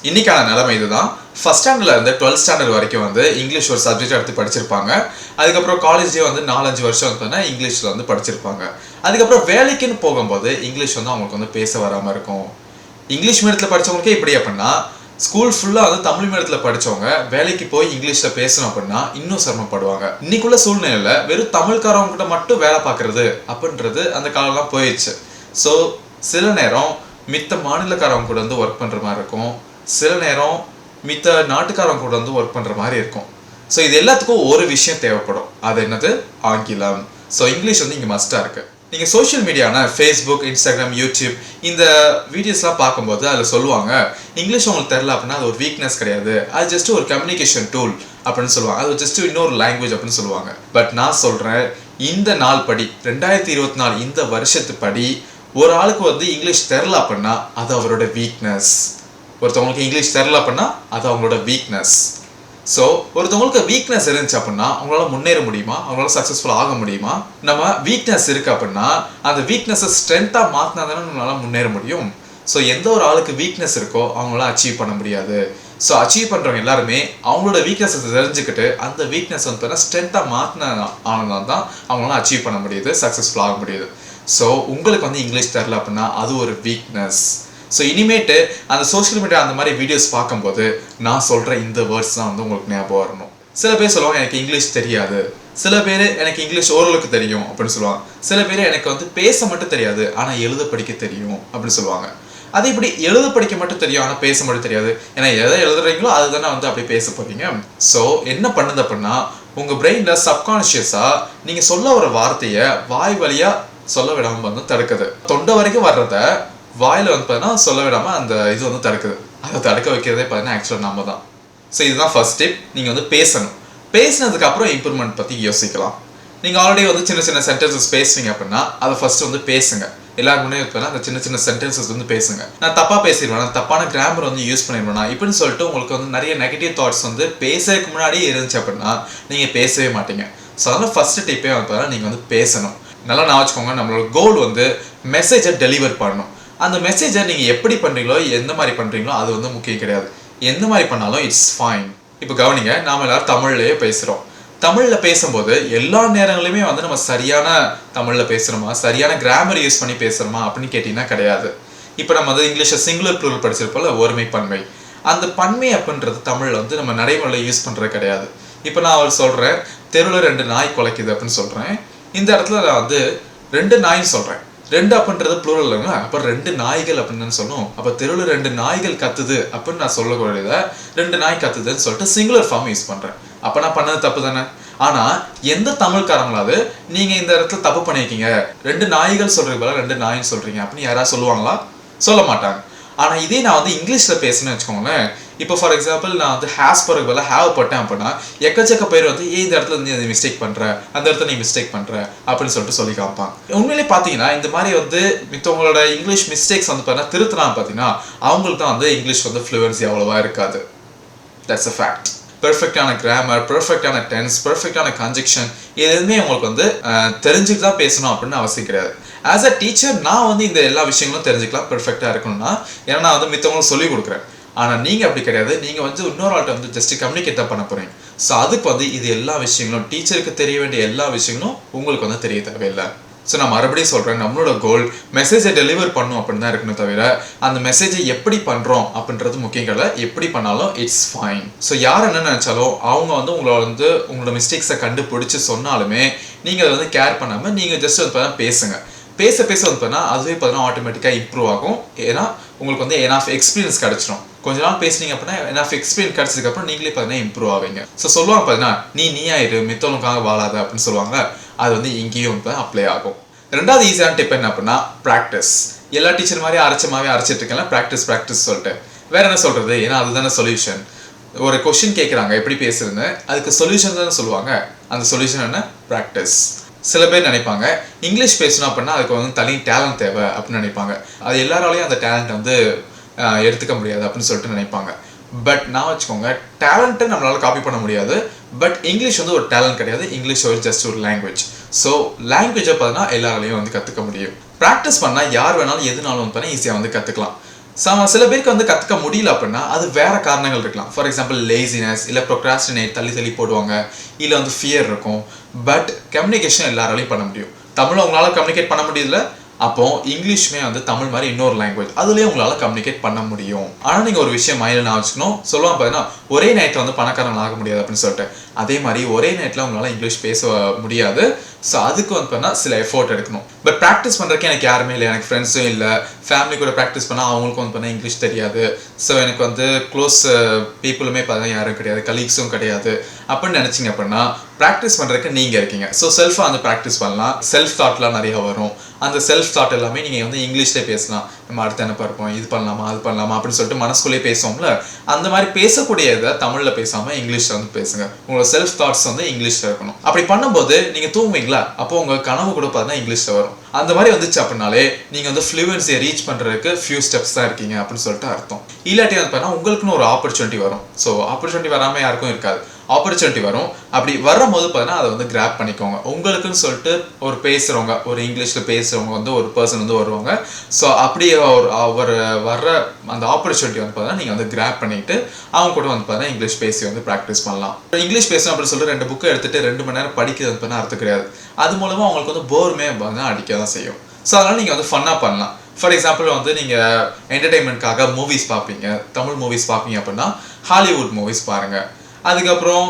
இன்னைக்கான நிலைமை இதுதான். ஃபர்ஸ்ட் ஸ்டாண்டர்ட்ல இருந்து 12th ஸ்டாண்டர்ட் வரைக்கும் வந்து இங்கிலீஷ் ஒரு சப்ஜெக்ட் எடுத்து படிச்சிருப்பாங்க. அதுக்கப்புறம் காலேஜ்லேயே வந்து 4-5 வருஷம் வந்து இங்கிலீஷில் வந்து படிச்சிருப்பாங்க. அதுக்கப்புறம் வேலைக்குன்னு போகும்போது இங்கிலீஷ் வந்து அவங்களுக்கு வந்து பேச வராமல் இருக்கும். இங்கிலீஷ் மீடியத்தில் படித்தவங்களுக்கே இப்படி அப்படின்னா ஸ்கூல் ஃபுல்லாக வந்து தமிழ் மீடியத்தில் படித்தவங்க வேலைக்கு போய் இங்கிலீஷில் பேசணும் அப்படின்னா இன்னும் சிரமப்படுவாங்க. இன்னைக்குள்ள சூழ்நிலையில் வெறும் தமிழ்காரவங்க கிட்ட மட்டும் வேலை பார்க்குறது அப்படின்றது அந்த காலம்லாம் போயிடுச்சு. ஸோ சில நேரம் மித்த மாநிலக்காரவங்க கூட வந்து ஒர்க் பண்ணுற மாதிரி இருக்கும், சில நேரம் மித்த நாட்டுக்காரவங்க கூட வந்து ஒர்க் பண்ணுற மாதிரி இருக்கும். ஸோ இது எல்லாத்துக்கும் ஒரு விஷயம் தேவைப்படும். அது என்னது? ஆங்கிலம். ஸோ இங்கிலீஷ் வந்து இங்கே மஸ்ட்டாக இருக்குது. நீங்கள் சோஷியல் மீடியானா ஃபேஸ்புக், இன்ஸ்டாகிராம், யூடியூப் இந்த வீடியோஸ்லாம் பார்க்கும்போது அதில் சொல்லுவாங்க இங்கிலீஷ் உங்களுக்கு தெரில அப்படின்னா அது ஒரு வீக்னஸ் கிடையாது, அது ஜஸ்ட் ஒரு கம்யூனிகேஷன் டூல் அப்படின்னு சொல்லுவாங்க, அது ஜஸ்ட் இன்னொரு லாங்குவேஜ் அப்படின்னு சொல்லுவாங்க. பட் நான் சொல்கிறேன், இந்த நாள் படி 2024 இந்த வருஷத்து படி ஒரு ஆளுக்கு வந்து இங்கிலீஷ் தெரில அப்படின்னா அது அவரோட வீக்னஸ். ஒருத்தவங்களுக்கு இங்கிலீஷ் தெரில அப்படின்னா அது அவங்களோட வீக்னஸ். ஸோ ஒருத்தவங்களுக்கு வீக்னஸ் இருந்துச்சு அப்படின்னா அவங்களால முன்னேற முடியுமா, அவங்களால சக்ஸஸ்ஃபுல் ஆக முடியுமா? நம்ம வீக்னஸ் இருக்கு அப்படின்னா அந்த வீக்னஸை ஸ்ட்ரென்த்தாக மாற்றினா தானே நம்மளால முன்னேற முடியும். ஸோ எந்த ஒரு ஆளுக்கு வீக்னஸ் இருக்கோ அவங்களால அச்சீவ் பண்ண முடியாது. ஸோ அச்சீவ் பண்ணுறவங்க எல்லாருமே அவங்களோட வீக்னஸை தெரிஞ்சுக்கிட்டு அந்த வீக்னஸ் வந்து பார்த்தீங்கன்னா ஸ்ட்ரென்த்தாக மாற்றினா ஆனால் தான் அவங்களால அச்சீவ் பண்ண முடியுது, சக்ஸஸ்ஃபுல் ஆக முடியுது. ஸோ உங்களுக்கு வந்து இங்கிலீஷ் தெரில அப்படின்னா அது ஒரு வீக்னஸ். ஸோ இனிமேட்டு அந்த சோஷியல் மீடியா அந்த மாதிரி வீடியோஸ் பார்க்கும்போது நான் சொல்கிற இந்த வேர்ட்ஸ் தான் வந்து உங்களுக்கு ஞாபகம் வரணும். சில பேர் சொல்லுவாங்க எனக்கு இங்கிலீஷ் தெரியாது, சில பேர் எனக்கு இங்கிலீஷ் ஓரளவுக்கு தெரியும் அப்படின்னு சொல்லுவாங்க, சில பேர் எனக்கு வந்து பேச மட்டும் தெரியாது ஆனால் எழுத படிக்க தெரியும் அப்படின்னு சொல்லுவாங்க. அது இப்படி எழுத படிக்க மட்டும் தெரியும் ஆனால் பேச மட்டும் தெரியாது. ஏன்னா எதை எழுதுறீங்களோ அதுதானே வந்து அப்படி பேச போறீங்க. ஸோ என்ன பண்ணுது அப்படின்னா உங்கள் பிரெயினில் சப்கான்ஷியஸாக நீங்கள் சொல்ல வர வார்த்தையை வாய் வழியாக சொல்ல விடாமல் வந்து தடுக்குது. தொண்டை வரைக்கும் வர்றத வாயில் வந்து பார்த்தீங்கன்னா சொல்ல விடாமல் அந்த இது வந்து தடுக்குது. அதை தடுக்க வைக்கிறதே பார்த்தீங்கன்னா ஆக்சுவலாக நம்ம தான். ஸோ இதுதான் ஃபர்ஸ்ட் ஸ்டெப். நீங்கள் வந்து பேசணும். பேசினதுக்கப்புறம் இம்ப்ரூவ்மெண்ட் பற்றி யோசிக்கலாம். நீங்கள் ஆல்ரெடி வந்து சின்ன சின்ன சென்டென்சஸ் பேசுவீங்க அப்படின்னா அதை ஃபர்ஸ்ட் வந்து பேசுங்க. எல்லாருக்கும் முன்னே அந்த சின்ன சின்ன சென்டென்சஸ் வந்து பேசுங்க. நான் தப்பாக பேசிடுவேன், தப்பான கிராமர் வந்து யூஸ் பண்ணிடுவேனா இப்படின்னு சொல்லிட்டு உங்களுக்கு வந்து நிறைய நெகட்டிவ் தாட்ஸ் வந்து பேசுறதுக்கு முன்னாடியே இருந்துச்சு அப்படின்னா நீங்கள் பேசவே மாட்டீங்க. ஸோ அதனால் ஃபர்ஸ்ட் டிப்பே வந்து நீங்கள் வந்து பேசணும். நல்லா நான் வச்சுக்கோங்க, நம்மளோட கோல் வந்து மெசேஜை டெலிவர் பண்ணணும். அந்த மெசேஜை நீங்கள் எப்படி பண்ணுறீங்களோ எந்த மாதிரி பண்ணுறீங்களோ அது வந்து முக்கியம் கிடையாது. எந்த மாதிரி பண்ணாலும் இட்ஸ் ஃபைன். இப்போ கவனிங்க, நாம் எல்லாரும் தமிழ்லேயே பேசுகிறோம். தமிழில் பேசும்போது எல்லா நேரங்களுமே வந்து நம்ம சரியான தமிழில் பேசுகிறோமா, சரியான கிராமர் யூஸ் பண்ணி பேசுகிறோமா அப்படின்னு கேட்டிங்கன்னா கிடையாது. இப்போ நம்ம வந்து இங்கிலீஷில் சிங்குலர் ப்ளூரல் படிச்சிருப்போம்ல, ஒருமை பன்மை. அந்த பன்மை அப்படின்றது தமிழில் வந்து நம்ம நடைமுறையில் யூஸ் பண்ணுறது கிடையாது. இப்போ நான் அவர் சொல்கிறேன் தெருவில் 2 நாய் குலைக்குது அப்படின்னு சொல்கிறேன். இந்த இடத்துல நான் வந்து 2 நாய்ன்னு சொல்கிறேன். 2 அப்படின்றது ப்ளூரல் இல்லைங்களா, அப்போ 2 நாய்கள் அப்படின்னு சொல்லணும். அப்போ தெருவில் 2 நாய்கள் கத்துது அப்படின்னு நான் சொல்லக்கூடியதை 2 நாய் கத்துதுன்னு சொல்லிட்டு சிங்குலர் ஃபார்ம் யூஸ் பண்ணுறேன். அப்போ நான் பண்ணது தப்பு தானே. ஆனால் எந்த தமிழ்காரங்களாவது நீங்கள் இந்த இடத்துல தப்பு பண்ணியிருக்கீங்க, 2 நாய்கள் சொல்கிறதுக்கு பதிலாக 2 நாயின்னு சொல்கிறீங்க அப்படின்னு யாராவது சொல்லுவாங்களா? சொல்ல மாட்டாங்க. ஆனால் இதே நான் வந்து இங்கிலீஷில் பேசுன்னு வச்சுக்கோங்களேன். இப்போ ஃபார் எக்ஸாம்பிள் நான் வந்து ஹேஸ் போகிறதுக்கு பதிலாக ஹேவ் போட்டேன் அப்படின்னா எக்கச்சக்க பேர் வந்து இந்த இடத்துல நீ மிஸ்டேக் பண்ணுற, அந்த இடத்துல நீ மிஸ்டேக் பண்ணுற அப்படின்னு சொல்லிட்டு சொல்லி காப்பாங்க. உண்மையிலே பார்த்தீங்கன்னா இந்த மாதிரி வந்து மித்தவங்களோட இங்கிலீஷ் மிஸ்டேக்ஸ் வந்து பார்த்தீங்கன்னா திருத்தலாம். பார்த்தீங்கன்னா அவங்களுக்கு தான் வந்து இங்கிலீஷ் வந்து ஃப்ளூவன்சி அவ்வளோவா இருக்காது. That's a fact. பெர்ஃபெக்டான கிராமர், பெர்ஃபெக்டான டென்ஸ், பெர்ஃபெக்டான கன்ஜெக்ஷன் இது எதுவுமே உங்களுக்கு வந்து தெரிஞ்சுட்டு தான் பேசணும் அப்படின்னு அவசியம் கிடையாது. ஆஸ் அ டீச்சர் நான் வந்து இந்த எல்லா விஷயங்களும் தெரிஞ்சுக்கலாம் பெர்ஃபெக்டாக இருக்கணும்னா, ஏன்னா நான் வந்து மித்தவங்களுக்கு சொல்லிக் கொடுக்குறேன். ஆனால் நீங்கள் அப்படி கிடையாது. நீங்கள் வந்து இன்னொரு ஆள்கிட்ட வந்து ஜஸ்ட் கம்யூனிகேட் தான் பண்ண போகிறீங்க. ஸோ அதுக்கு வந்து இது எல்லா விஷயங்களும் டீச்சருக்கு தெரிய வேண்டிய எல்லா விஷயங்களும் உங்களுக்கு வந்து தெரிய தேவையில்லை. ஸோ நான் மறுபடியும் சொல்கிறேன், நம்மளோட கோல் மெசேஜை டெலிவர் பண்ணும் அப்படின்னு தான் இருக்கணும் தவிர அந்த மெசேஜை எப்படி பண்ணுறோம் அப்படின்றது முக்கியம் கிடையாது. எப்படி பண்ணாலும் இட்ஸ் ஃபைன். ஸோ யார் என்ன நினச்சாலும் அவங்க வந்து உங்களோட மிஸ்டேக்ஸை கண்டுபிடிச்சி சொன்னாலுமே நீங்கள் அதை வந்து கேர் பண்ணாமல் நீங்கள் ஜஸ்ட் வந்து பார்த்தா பேசுங்க. பேச பேச வந்து பார்த்தீங்கன்னா அதுவே பார்த்தீங்கன்னா ஆட்டோமேட்டிக்காக இம்ப்ரூவ் ஆகும். ஏன்னா உங்களுக்கு வந்து எனாஃப் எக்ஸ்பீரியன்ஸ் கிடச்சிடும். கொஞ்ச நாள் பேசுனீங்க அப்படின்னா எனாஃப் எக்ஸ்பீரியன்ஸ் கிடச்சதுக்கப்புறம் நீங்களே பார்த்தீங்கன்னா இம்ப்ரூவ் ஆவீங்க. ஸோ சொல்லுவாங்க பார்த்தீங்கன்னா நீ ஆயிரு மித்தவங்களுக்காக வாழாத அப்படின்னு சொல்லுவாங்க. அது வந்து இங்கேயும் இப்போ அப்ளை ஆகும். ரெண்டாவது ஈஸியான டிப் என்ன அப்படின்னா ப்ராக்டிஸ். எல்லா டீச்சர் மாதிரி அரைச்சிட்டு இருக்கேன் ப்ராக்டிஸ் சொல்லிட்டு வேற என்ன சொல்றது, ஏன்னா அதுதானே சொல்யூஷன். ஒரு கொஸ்டின் கேட்குறாங்க எப்படி பேசுறதுன்னு, அதுக்கு சொல்யூஷன் தானே சொல்லுவாங்க. அந்த சொல்யூஷன் என்ன? ப்ராக்டிஸ். சில பேர் நினைப்பாங்க இங்கிலீஷ் பேசணும் அப்படின்னா அதுக்கு வந்து தனி டேலண்ட் தேவை அப்படின்னு நினைப்பாங்க. அது எல்லாராலையும் அந்த டேலண்ட் வந்து எடுத்துக்க முடியாது அப்படின்னு சொல்லிட்டு நினைப்பாங்க. பட் நான் வச்சுக்கோங்க, டேலண்ட்டை நம்மளால் காப்பி பண்ண முடியாது. பட் இங்கிலீஷ் வந்து ஒரு டேலண்ட் கிடையாது. இங்கிலீஷ் ஒரு ஜஸ்ட் ஒரு லாங்குவேஜ். ஸோ லாங்குவேஜை பார்த்தீங்கன்னா எல்லாராலையும் வந்து கற்றுக்க முடியும். ப்ராக்டிஸ் பண்ணால் யார் வேணாலும் எதுனாலும் வந்து ஈஸியாக வந்து கற்றுக்கலாம். சில பேருக்கு வந்து கற்றுக்க முடியல அப்படின்னா அது வேற காரணங்கள் இருக்கலாம். ஃபார் எக்ஸாம்பிள் லேசினஸ், இல்லை ப்ரொக்ராஸ்டினேட், தள்ளி தள்ளி போடுவாங்க, இல்லை வந்து ஃபியர் இருக்கும். பட் கம்யூனிகேஷன் எல்லாராலையும் பண்ண முடியும். தமிழ் உங்களால் கம்யூனிகேட் பண்ண முடியல, அப்போ இங்கிலீஷுமே வந்து தமிழ் மாதிரி இன்னொரு லாங்குவேஜ், அதுலேயே உங்களால் கம்யூனிகேட் பண்ண முடியும். ஆனால் நீங்கள் ஒரு விஷயம் மைண்டில் நான் வச்சுக்கணும். சொல்லுவாங்க பார்த்தீங்கன்னா ஒரே நைட்டில் வந்து பணக்காரன் ஆக முடியாது அப்படின்னு சொல்லிட்டு. அதே மாதிரி ஒரே நைட்டில் உங்களால் இங்கிலீஷ் பேச முடியாது. ஸோ அதுக்கு வந்து பார்த்தீங்கன்னா சில எஃபோர்ட் எடுக்கணும். பட் ப்ராக்டிஸ் பண்ணுறதுக்கு எனக்கு யாருமே இல்லை, எனக்கு ஃப்ரெண்ட்ஸும் இல்லை. ஃபேமிலி கூட ப்ராக்டிஸ் பண்ணால் அவங்களுக்கும் வந்து பார்த்தீங்கன்னா இங்கிலீஷ் தெரியாது. ஸோ எனக்கு வந்து க்ளோஸ் பீப்புளுமே பார்த்தீங்கன்னா யாரும் கிடையாது, கலீக்ஸும் கிடையாது. அப்படின்னு நினச்சிங்க அப்படின்னா ப்ராக்டிஸ் பண்ணுறதுக்கு நீங்கள் இருக்கீங்க. ஸோ செல்ஃபாக வந்து ப்ராக்டிஸ் பண்ணலாம். செல்ஃப் தாட்லாம் நிறைய வரும். அந்த செல்ஃப் தாட் எல்லாமே நீங்கள் வந்து இங்கிலீஷ்லேயே பேசலாம். நம்ம அடுத்து என்ன பார்ப்போம், இது பண்ணலாமா அது பண்ணலாமா அப்படின்னு சொல்லிட்டு மனசுக்குள்ளேயே பேசுவோம்ல, அந்த மாதிரி பேசக்கூடிய இதை தமிழில் பேசாமல் இங்கிலீஷில் வந்து பேசுங்க. உங்களோட செல்ஃப் தாட்ஸ் வந்து இங்கிலீஷில் இருக்கணும். அப்படி பண்ணும்போது நீங்கள் தூங்குவீங்களா, அப்போ உங்கள் கனவு கூட பார்த்தீங்கன்னா இங்கிலீஷில் வரும். அந்த மாதிரி வந்துச்சு அப்படின்னாலே நீங்கள் வந்து ஃப்ளூவன்சியை ரீச் பண்ணுறதுக்கு ஃபியூ ஸ்டெப்ஸ் தான் இருக்கீங்க அப்படின்னு சொல்லிட்டு அர்த்தம். இல்லாட்டி வந்து பார்த்தீங்கன்னா உங்களுக்குன்னு ஒரு ஆப்பர்ச்சுனிட்டி வரும். ஸோ ஆப்பர்ச்சுனிட்டி வராமல் யாருக்கும் இருக்காது, ஆப்பர்ச்சுனிட்டி வரும். அப்படி வரும்போது பார்த்தீங்கன்னா அதை வந்து கிராப் பண்ணிக்கோங்க. உங்களுக்குன்னு சொல்லிட்டு ஒரு பேசுகிறவங்க, ஒரு இங்கிலீஷில் பேசுகிறவங்க வந்து ஒரு பர்சன் வந்து வருவாங்க. ஸோ அப்படி அவர் வர்ற அந்த ஆப்பர்ச்சுனிட்டி வந்து பார்த்தீங்கன்னா நீங்கள் வந்து கிராப் பண்ணிட்டு அவங்க கூட வந்து பார்த்தீங்கன்னா இங்கிலீஷ் பேசி வந்து ப்ராக்டிஸ் பண்ணலாம். இங்கிலீஷ் பேசணும் அப்படின்னு சொல்லிட்டு 2 புக்கு எடுத்துட்டு 2 மணி நேரம் படிக்கிறது வந்து பார்த்தீங்கன்னா அர்த்தம் கிடையாது. அது மூலமாக அவங்களுக்கு வந்து போருமே பார்த்தீங்கன்னா அடிக்க தான் செய்யும். ஸோ அதனால் நீங்கள் வந்து ஃபன்னாக பண்ணலாம். ஃபார் எக்ஸாம்பிள் வந்து நீங்கள் என்டர்டெயின்மெண்ட்காக மூவிஸ் பார்ப்பீங்க, தமிழ் மூவிஸ் பார்ப்பீங்க அப்படின்னா ஹாலிவுட் மூவிஸ் பாருங்கள். அதுக்கப்புறம்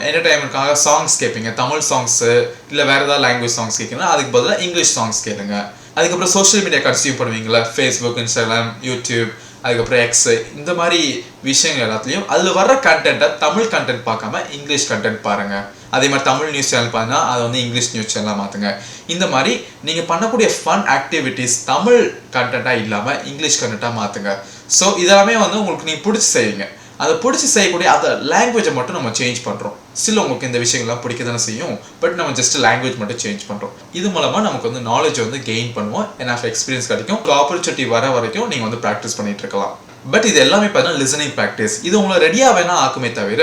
என்டர்டைன்மெண்ட்காக சாங்ஸ் கேட்பீங்க, தமிழ் சாங்ஸு இல்லை வேறு ஏதாவது லாங்குவேஜ் சாங்ஸ் கேட்குறீங்கன்னா அதுக்கு பதிலாக இங்கிலீஷ் சாங்ஸ் கேளுங்க. அதுக்கப்புறம் சோஷியல் மீடியா கன்சியூம் பண்ணுவீங்களா, ஃபேஸ்புக், இன்ஸ்டாகிராம், யூடியூப், அதுக்கப்புறம் எக்ஸ், இந்த மாதிரி விஷயங்கள் எல்லாத்துலேயும் அதில் வர்ற கண்டென்ட்டை தமிழ் கண்டென்ட் பார்க்காம இங்கிலீஷ் கண்டென்ட் பாருங்கள். அதே மாதிரி தமிழ் நியூஸ் சேனல் பார்த்தா அதை வந்து இங்கிலீஷ் நியூஸ் சேனலாக மாற்றுங்க. இந்த மாதிரி நீங்கள் பண்ணக்கூடிய ஃபன் ஆக்டிவிட்டீஸ் தமிழ் கண்டென்ட்டாக இல்லாமல் இங்கிலீஷ் கண்டென்ட்டாக மாற்றுங்க. ஸோ இதெல்லாமே வந்து உங்களுக்கு நீங்கள் பிடிச்சி செய்வீங்க. அதை பிடிச்சி செய்யக்கூடிய அந்த லாங்குவேஜை மட்டும் நம்ம சேஞ்ச் பண்ணுறோம். ஸ்டில் உங்களுக்கு இந்த விஷயங்கள்லாம் பிடிக்க தானே செய்யும், பட் நம்ம ஜஸ்ட் லாங்குவேஜ் மட்டும் சேஞ்ச் பண்ணுறோம். இது மூலமாக நமக்கு வந்து நாலேஜ் வந்து கெயின் பண்ணுவோம், என்எஃப் எக்ஸ்பீரியன்ஸ் கிடைக்கும். ஆப்பர்ச்சுனிட்டி வர வரைக்கும் நீங்கள் வந்து ப்ராக்டிஸ் பண்ணிட்டு இருக்கலாம். பட் இது எல்லாமே பார்த்தீங்கன்னா லிசனிங் ப்ராக்டிஸ். இது உங்களை ரெடியாக வேணா ஆக்குமே தவிர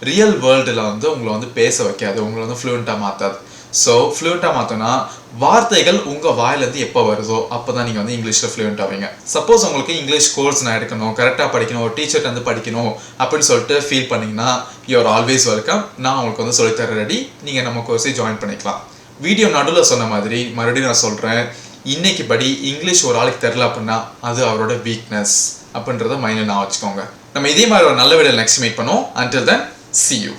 ரியல் வேர்ல்டில் வந்து உங்களை வந்து பேச வைக்காது, உங்களை வந்து ஃப்ளூயண்ட்டாக மாற்றாது. ஸோ ஃப்ளூயண்ட்டாக மாற்றோன்னா வார்த்தைகள் உங்கள் வாயிலேருந்து எப்போ வருதோ அப்போ தான் நீங்கள் வந்து இங்கிலீஷில் ஃப்ளூயண்ட் ஆவீங்க. சப்போஸ் உங்களுக்கு இங்கிலீஷ் கோர்ஸ் நான் எடுக்கணும், கரெக்டாக படிக்கணும், ஒரு டீச்சர்ட் வந்து படிக்கணும் அப்படின்னு சொல்லிட்டு ஃபீல் பண்ணிங்கன்னா யூஆர் ஆல்வேஸ் வெல்கம். நான் உங்களுக்கு வந்து சொல்லித்தர ரெடி, நீங்கள் நம்ம கோர்ஸை ஜாயின் பண்ணிக்கலாம். வீடியோ நடுவில் சொன்ன மாதிரி மறுபடியும் நான் சொல்கிறேன், இன்னைக்கு படி இங்கிலீஷ் ஒரு ஆளுக்கு தெரில அப்படின்னா அது அவரோட வீக்னஸ் அப்படின்றத மைண்டில் நான் வச்சுக்கோங்க. நம்ம இதே மாதிரி ஒரு நல்ல வீடியோ நெக்ஸ்ட் மீட் பண்ணுவோம். Until then, see you.